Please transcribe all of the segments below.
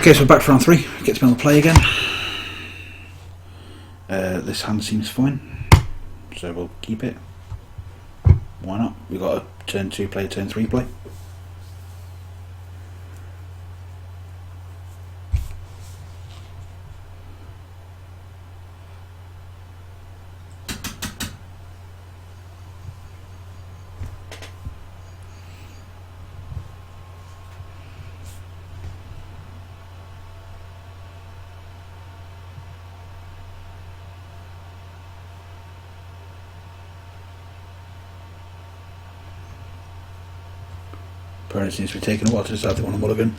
Okay, so back to round 3. Get to be able to play again. This hand seems fine, so we'll keep it. Why not? We've got a turn 2 play, turn 3 play. Opponent seems to be taking a while to decide they want a mulligan.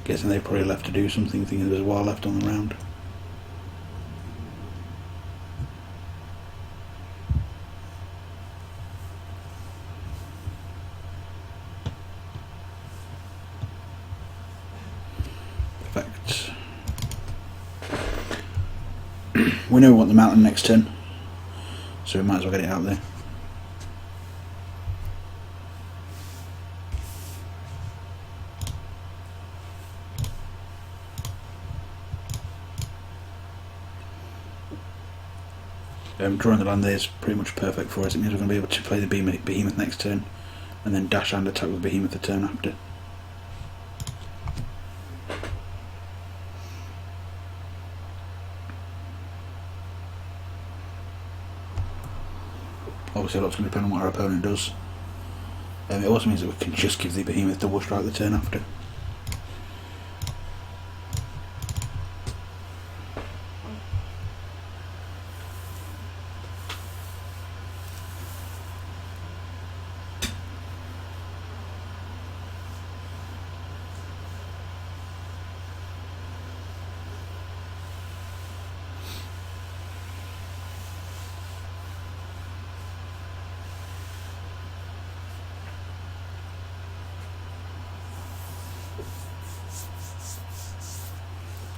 Guessing they probably left to do something, thinking there's a while left on the round. Perfect. We know we want the mountain next turn, so we might as well get it out there. Drawing the land there is pretty much perfect for us. It means we're going to be able to play the behemoth next turn and then dash and attack with behemoth the turn after. Obviously a lot's going to depend on what our opponent does. It also means that we can just give the behemoth double strike the turn after.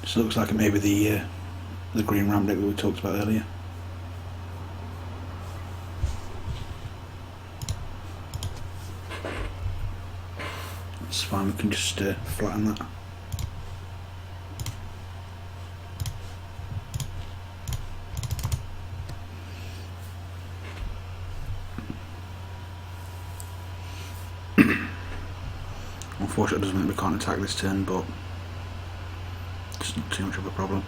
This looks like it may be the green ram deck that we talked about earlier. That's fine, we can just flatten that. Unfortunately it doesn't mean we can't attack this turn, but it's not too much of a problem.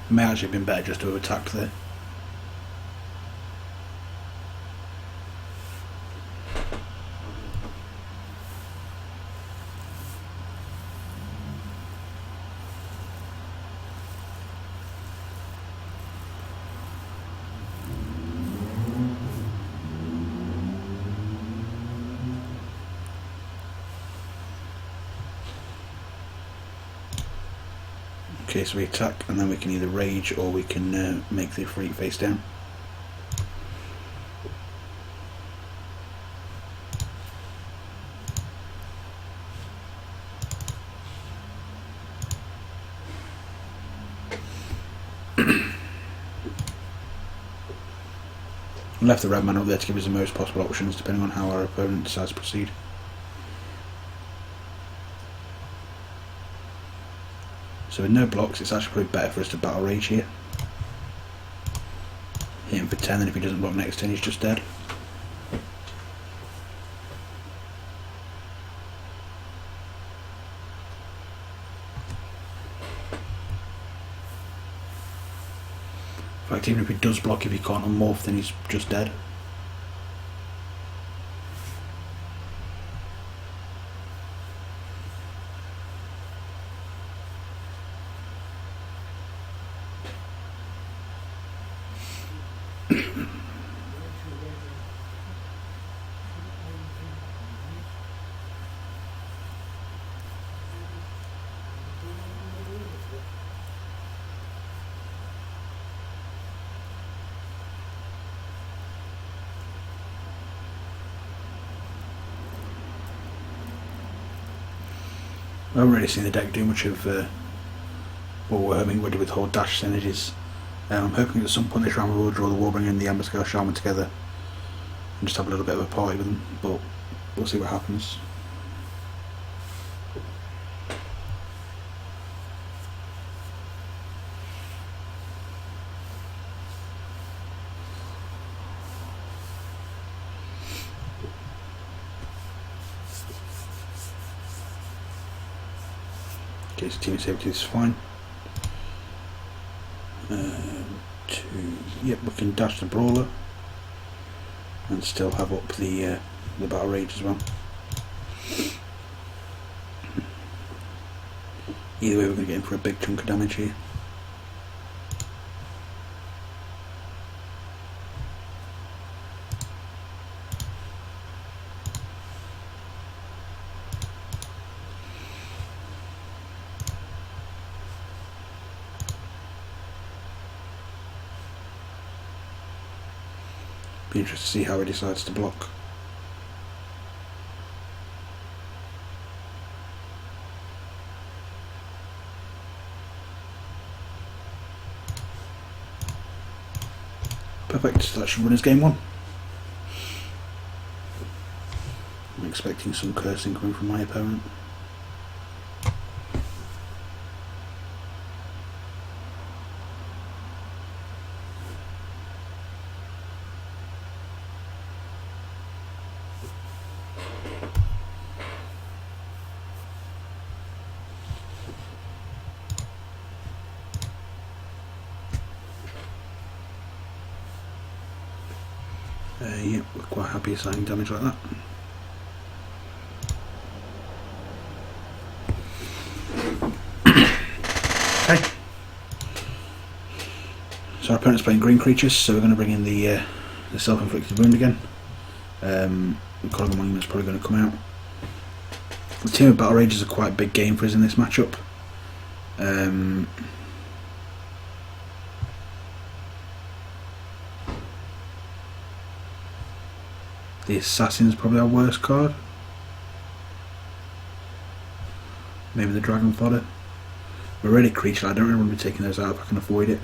It may actually have been better just to have attacked there. Okay, so we attack and then we can either rage or we can make the freak face down. We left the red man up there to give us the most possible options depending on how our opponent decides to proceed. So with no blocks, it's actually probably better for us to battle rage here. Hit him for 10, and if he doesn't block next turn, he's just dead. In fact, even if he does block, if he can't unmorph, then he's just dead. I haven't really seen the deck do much of what we're hoping would do with whole dash synergies. I'm hoping at some point this round we'll draw the Warbringer and the Amberscale Shaman together and just have a little bit of a party with them, but we'll see what happens. Okay, so team safety is fine. Yep, we can dash the Brawler and still have up the Battle Rage as well. Either way, we're going to get in for a big chunk of damage here. Be interested to see how he decides to block. Perfect, so that should win us game one. I'm expecting some cursing coming from my opponent. Yeah, we're quite happy assigning damage like that. Okay. So our opponent's playing green creatures, so we're going to bring in the self-inflicted wound again. The Corrigan Monument's probably going to come out. The team of Battle Rage is a quite big game for us in this matchup. The Assassin's probably our worst card. Maybe the Dragon Fodder. We're already creature, I don't really want to be taking those out if I can avoid it.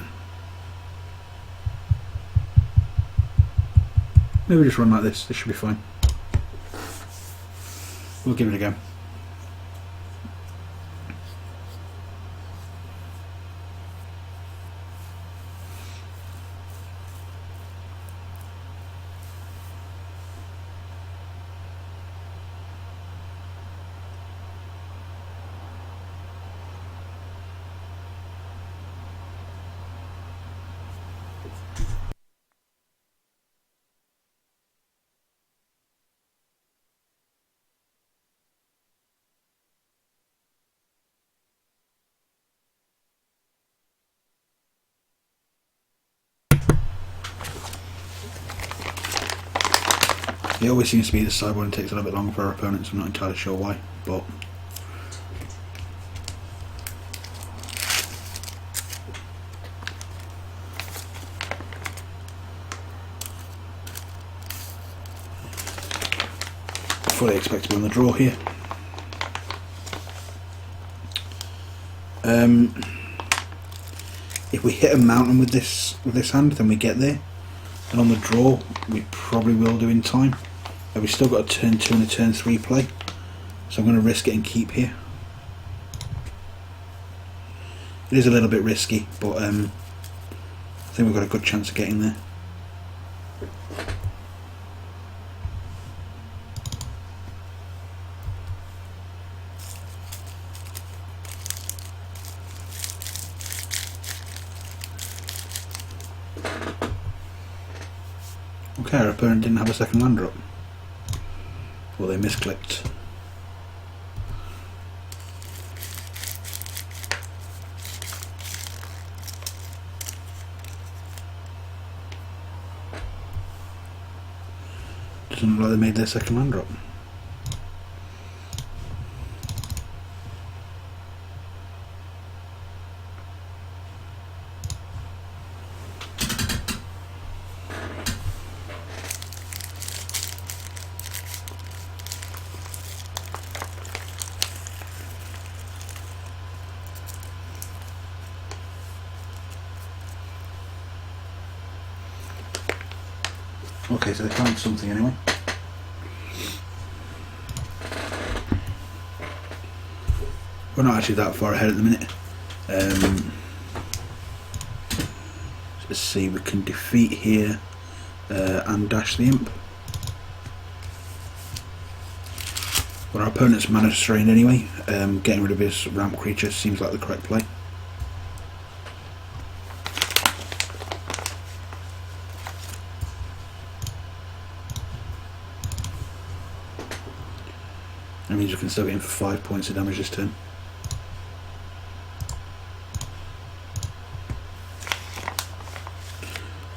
Maybe just run like this should be fine. We'll give it a go. It always seems to be the sideboard and takes a little bit longer for our opponents. I'm not entirely sure why, but fully expect to be on the draw here. If we hit a mountain with this hand, then we get there, and on the draw we probably will do in time. We've still got a turn 2 and a turn 3 play, so I'm going to risk it and keep here. It is a little bit risky, but I think we've got a good chance of getting there. Okay, our opponent didn't have a second land drop. Well, they misclicked. Doesn't look like they made their second land drop. Okay, so they found something anyway. We're not actually that far ahead at the minute. Let's see, we can defeat here and dash the imp. But our opponent's mana strained anyway. Getting rid of his ramp creature seems like the correct play. That means we can still get him for 5 points of damage this turn.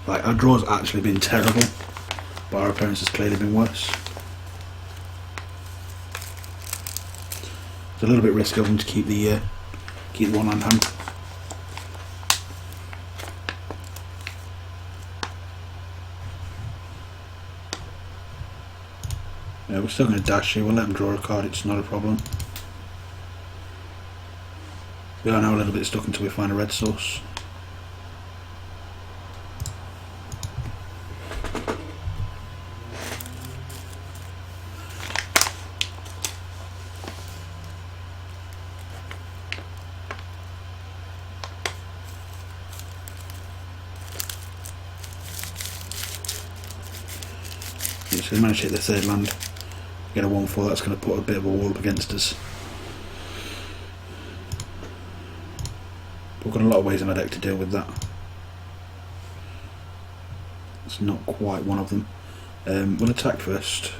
Like, our draw's actually been terrible, but our opponent's has clearly been worse. It's a little bit risky of them to keep the one on hand. Yeah, we're still going to dash here. We'll let them draw a card. It's not a problem. We are now a little bit stuck until we find a red source. So they managed to hit their third land, get a 1/4, that's going to put a bit of a wall up against us. But we've got a lot of ways in our deck to deal with that. It's not quite one of them. We'll attack first.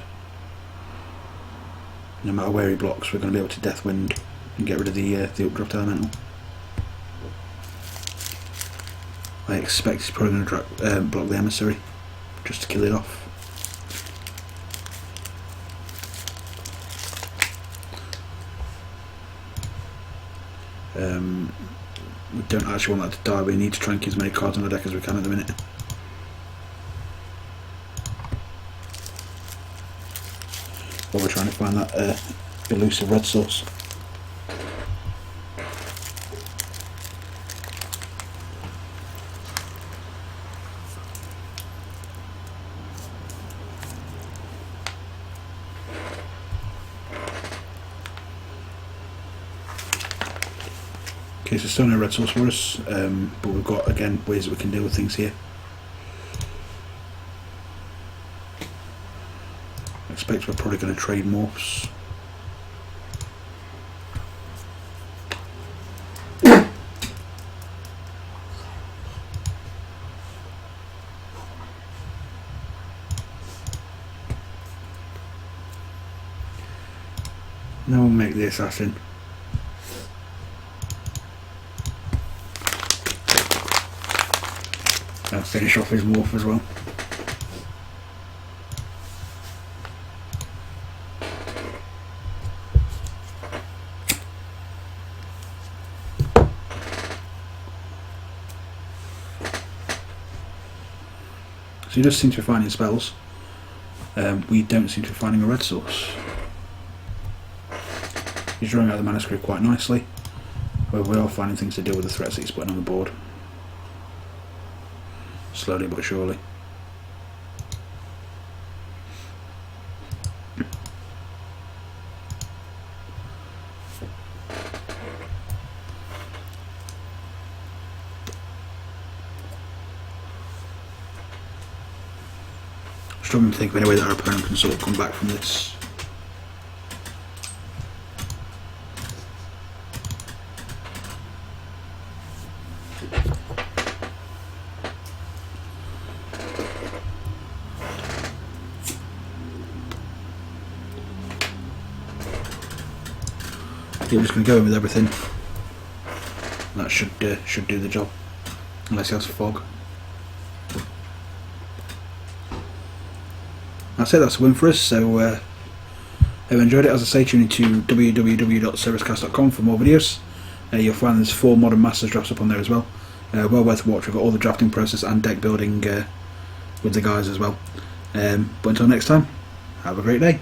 No matter where he blocks, we're going to be able to Deathwind and get rid of the updraft elemental. I expect he's probably going to block the emissary just to kill it off. We don't actually want that to die. We need to try and keep as many cards on the deck as we can at the minute. While we're trying to find that elusive red source. Okay, so still no red source for us, but we've got, again, ways that we can deal with things here. I expect we're probably going to trade morphs. Now we'll make the assassin. I'll finish off his morph as well. So he does seem to be finding spells. We don't seem to be finding a red source. He's drawing out the manuscript quite nicely, but we are finding things to deal with the threats that he's putting on the board. Slowly but surely. Struggling to think of any way that our opponent can sort of come back from this. We're just going to go in with everything. That should do the job, unless he has fog. that's it, that's a win for us. So if you enjoyed it, as I say, tune into www.cerberuscast.com for more videos. You'll find there's 4 Modern Masters drafts up on there as well. Well worth a watch. We've got all the drafting process and deck building with the guys as well. But until next time, have a great day.